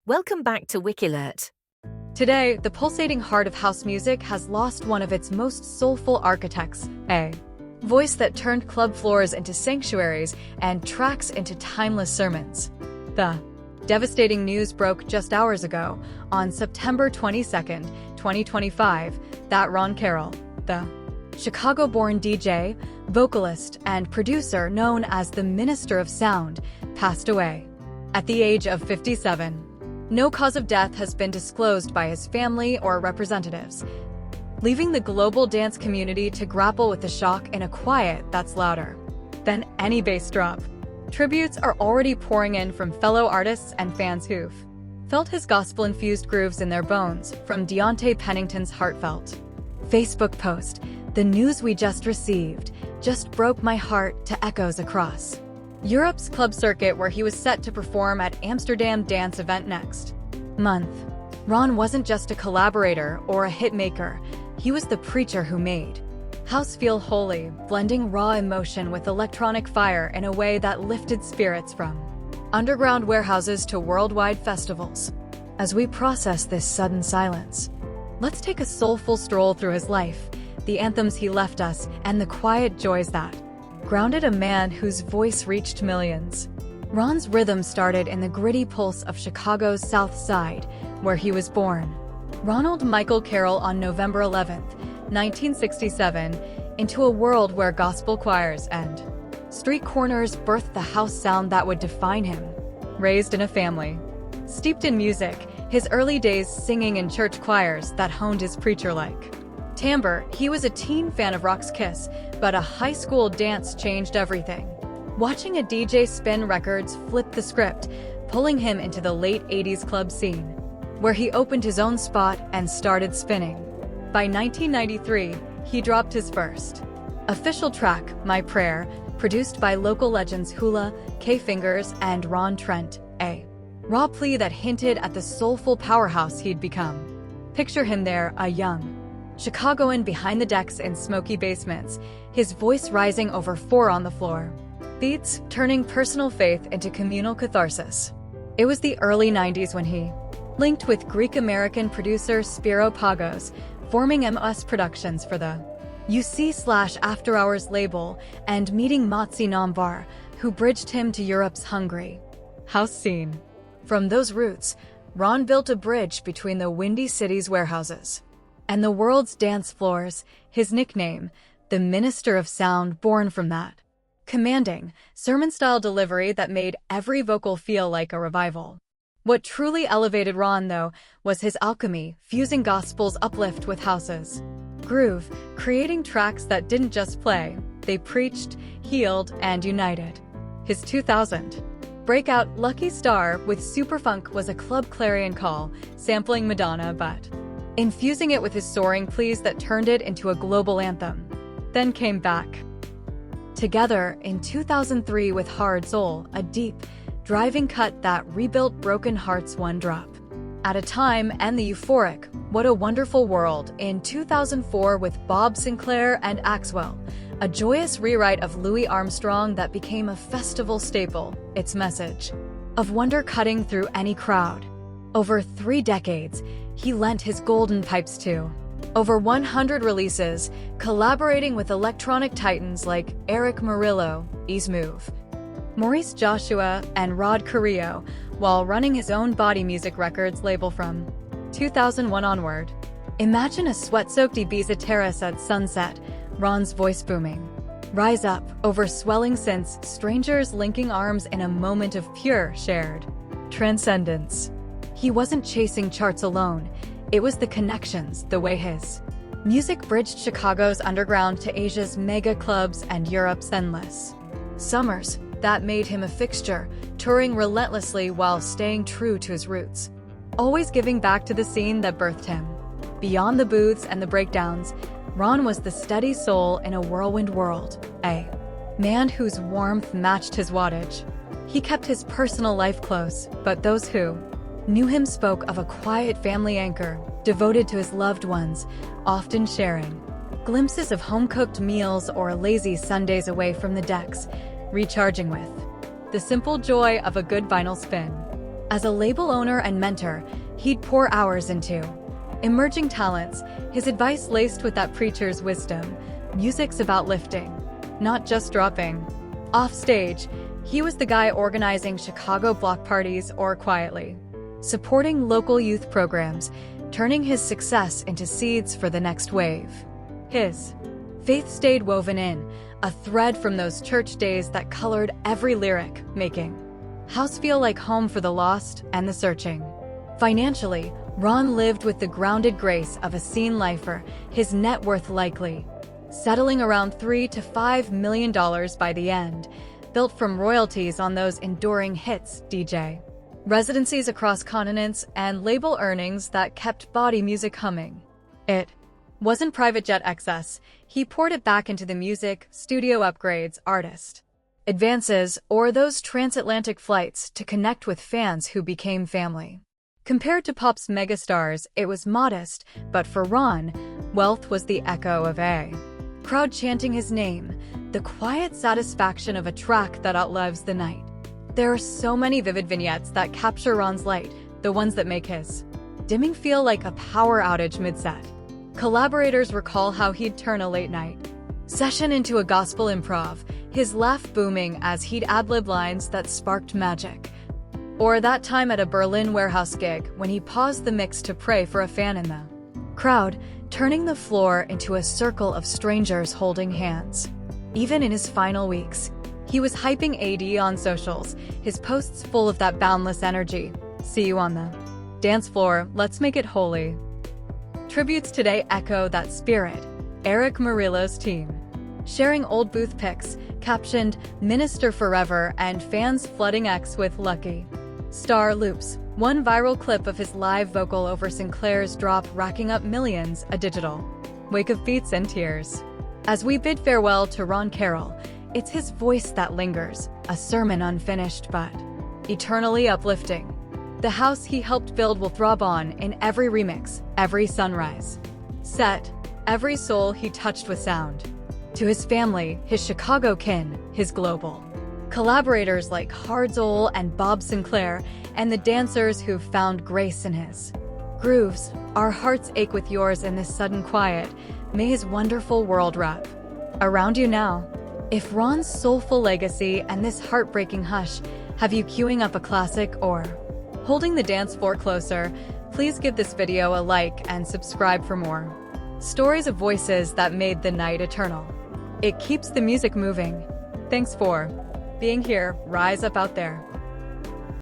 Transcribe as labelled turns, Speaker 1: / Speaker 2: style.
Speaker 1: Welcome back to Wikilert.
Speaker 2: Today, the pulsating heart of house music has lost one of its most soulful architects, a voice that turned club floors into sanctuaries and tracks into timeless sermons. The devastating news broke just hours ago, on September 22, 2025, that Ron Carroll, the Chicago-born DJ, vocalist, and producer known as the Minister of Sound, passed away at the age of 57. No cause of death has been disclosed by his family or representatives, leaving the global dance community to grapple with the shock in a quiet that's louder than any bass drop. Tributes are already pouring in from fellow artists and fans who've felt his gospel-infused grooves in their bones, from Deontay Pennington's heartfelt Facebook post, "The news we just received just broke my heart," to echoes across Europe's club circuit, where he was set to perform at Amsterdam dance event next month. Ron wasn't just a collaborator or a hitmaker, he was the preacher who made house feel holy, blending raw emotion with electronic fire in a way that lifted spirits from underground warehouses to worldwide festivals. As we process this sudden silence, let's take a soulful stroll through his life, the anthems he left us, and the quiet joys that grounded a man whose voice reached millions. Ron's rhythm started in the gritty pulse of Chicago's South Side, where he was born. Ronald Michael Carroll on November 11, 1967, into a world where gospel choirs and street corners birthed the house sound that would define him. Raised in a family steeped in music, his early days singing in church choirs that honed his preacher-like timbre, he was a teen fan of rock's Kiss, but a high school dance changed everything. Watching a DJ spin records flipped the script, pulling him into the late 80s club scene, where he opened his own spot and started spinning. By 1993, he dropped his first official track, My Prayer, produced by local legends Hula, K-Fingers, and Ron Trent, a raw plea that hinted at the soulful powerhouse he'd become. Picture him there, a young Chicagoan behind the decks in smoky basements, his voice rising over 4 on the floor beats, turning personal faith into communal catharsis. It was the early 90s when he linked with Greek-American producer Spiro Pagos, forming MS Productions for the UC/After Hours label, and meeting Motsi Namvar, who bridged him to Europe's hungry house scene. From those roots, Ron built a bridge between the Windy City's warehouses and the world's dance floors, his nickname, the Minister of Sound, born from that commanding, sermon-style delivery that made every vocal feel like a revival. What truly elevated Ron, though, was his alchemy, fusing gospel's uplift with house's groove, creating tracks that didn't just play, they preached, healed, and united. His 2000 breakout Lucky Star with Superfunk was a club clarion call, sampling Madonna but infusing it with his soaring pleas that turned it into a global anthem. Then came Back Together in 2003 with Hard Soul, a deep, driving cut that rebuilt broken hearts one drop at a time, and the euphoric What a Wonderful World in 2004 with Bob Sinclair and Axwell, a joyous rewrite of Louis Armstrong that became a festival staple, its message of wonder cutting through any crowd. Over 3 decades, he lent his golden pipes to over 100 releases, collaborating with electronic titans like Eric Murillo, Ease Move, Maurice Joshua, and Rod Carrillo, while running his own Body Music Records label from 2001 onward. Imagine a sweat-soaked Ibiza terrace at sunset, Ron's voice booming. Rise up, over swelling synths, strangers linking arms in a moment of pure, shared transcendence. He wasn't chasing charts alone, it was the connections, the way his music bridged Chicago's underground to Asia's mega clubs and Europe's endless summers, that made him a fixture, touring relentlessly while staying true to his roots, always giving back to the scene that birthed him. Beyond the booths and the breakdowns, Ron was the steady soul in a whirlwind world, a man whose warmth matched his wattage. He kept his personal life close, but those who knew him spoke of a quiet family anchor, devoted to his loved ones, often sharing glimpses of home-cooked meals or lazy Sundays away from the decks, recharging with the simple joy of a good vinyl spin. As a label owner and mentor, he'd pour hours into emerging talents, his advice laced with that preacher's wisdom. Music's about lifting, not just dropping. Off stage, he was the guy organizing Chicago block parties or quietly supporting local youth programs, turning his success into seeds for the next wave. His faith stayed woven in, a thread from those church days that colored every lyric, making house feel like home for the lost and the searching. Financially, Ron lived with the grounded grace of a scene lifer, his net worth likely settling around $3 to $5 million by the end, built from royalties on those enduring hits, DJ residencies across continents, and label earnings that kept body music humming. It wasn't private jet excess. He poured it back into the music, studio upgrades, artist advances, or those transatlantic flights to connect with fans who became family. Compared to pop's megastars, it was modest, but for Ron, wealth was the echo of a crowd chanting his name, the quiet satisfaction of a track that outlives the night. There are so many vivid vignettes that capture Ron's light, the ones that make his dimming feel like a power outage mid-set. Collaborators recall how he'd turn a late-night session into a gospel improv, his laugh booming as he'd ad-lib lines that sparked magic. Or that time at a Berlin warehouse gig when he paused the mix to pray for a fan in the crowd, turning the floor into a circle of strangers holding hands. Even in his final weeks, he was hyping AD on socials, his posts full of that boundless energy. See you on the dance floor, let's make it holy. Tributes today echo that spirit. Eric Murillo's team sharing old booth pics, captioned "Minister Forever" and fans flooding X with "Lucky Star" loops. One viral clip of his live vocal over Sinclair's drop racking up millions, a digital wake of beats and tears. As we bid farewell to Ron Carroll, it's his voice that lingers, a sermon unfinished but eternally uplifting. The house he helped build will throb on in every remix, every sunrise set, every soul he touched with sound. To his family, his Chicago kin, his global collaborators like Hardzol and Bob Sinclair, and the dancers who've found grace in his grooves, our hearts ache with yours in this sudden quiet. May his wonderful world wrap around you now. If Ron's soulful legacy and this heartbreaking hush have you queuing up a classic or holding the dance floor closer, please give this video a like and subscribe for more stories of voices that made the night eternal. It keeps the music moving. Thanks for being here. Rise up out there.